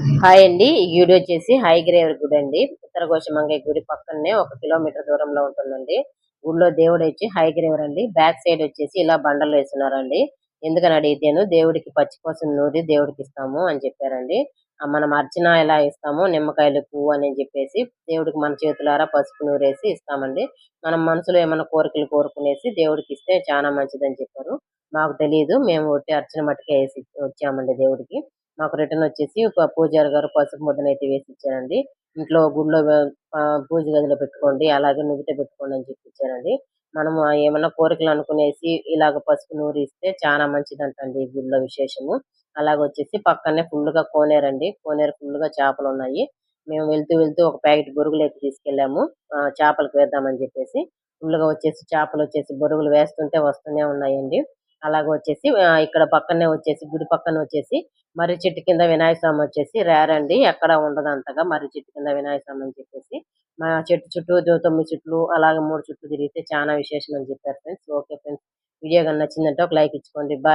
Hi అండి. ఈ గుడి వచ్చేసి హయగ్రీవుడి గుడి అండి. ఉత్తర గోషమంగయ్య గుడి పక్కనే 1 కిలోమీటర్ దూరంలో ఉంటుందండి. గుడిలో దేవుడు వచ్చి హయగ్రీవుడు అండి. బ్యాక్ సైడ్ వచ్చేసి ఇలా బండలు వేస్తున్నారండి. ఎందుకని అడిగితేను దేవుడికి పచ్చిపూసను నూరి దేవుడికి ఇస్తాము అని చెప్పారండి. మనం అర్చన ఎలా ఇస్తామో నిమ్మకాయలు, పువ్వు అని చెప్పేసి దేవుడికి మన చేతులారా పసుపు నూరేసి ఇస్తామండి. మనం మనసులో ఏమన్నా కోరికలు కోరుకునేసి దేవుడికి ఇస్తే చాలా మంచిదని చెప్పారు. మాకు తెలీదు. మేము ఒట్టి అర్చన మట్టుకే ఏసి వచ్చామండి దేవుడికి. మాకు రిటర్న్ వచ్చేసి పూజారి గారు పసుపు ముద్దనైతే వేసి ఇచ్చారండి. ఇంట్లో గుడిలో పూజ గదిలో పెట్టుకోండి, అలాగే నుదుట పెట్టుకోండి అని చెప్పి ఇచ్చారండి. మనము ఏమన్నా కోరికలు అనుకునేసి ఇలాగ పసుపు నూరి ఇస్తే చాలా మంచిదంటండి ఈ గుడిలో విశేషము. అలాగొచ్చేసి పక్కనే ఫుల్‌గా కోనేరండి. కోనేరు ఫుల్‌గా చేపలున్నాయి. మేము వెళ్తూ వెళ్తూ ఒక ప్యాకెట్ బొరుగులైతే తీసుకెళ్ళాము. చేపలకు వేద్దామని చెప్పేసి. ఫుల్‌గా వచ్చేసి చేపలొచ్చేసి బొరుగులు వేస్తుంటే వస్తూనే ఉన్నాయండి. అలాగ వచ్చేసి ఇక్కడ పక్కనే వచ్చేసి గుడి పక్కన వచ్చేసి మర్రి చెట్టు కింద వినాయక స్వామి వచ్చేసి రేర్ అండి. ఎక్కడ ఉండదు అంతగా మర్రి చెట్టు కింద వినాయక స్వామి అని చెప్పేసి. మా చెట్టు చుట్టూ 9 చుట్లు అలాగే 3 చుట్లు తిరిగితే చాలా విశేషం అని చెప్పారు ఫ్రెండ్స్. Okay friends. వీడియో గాని నచ్చిందంటే ఒక లైక్ ఇచ్చుకోండి. బాయ్.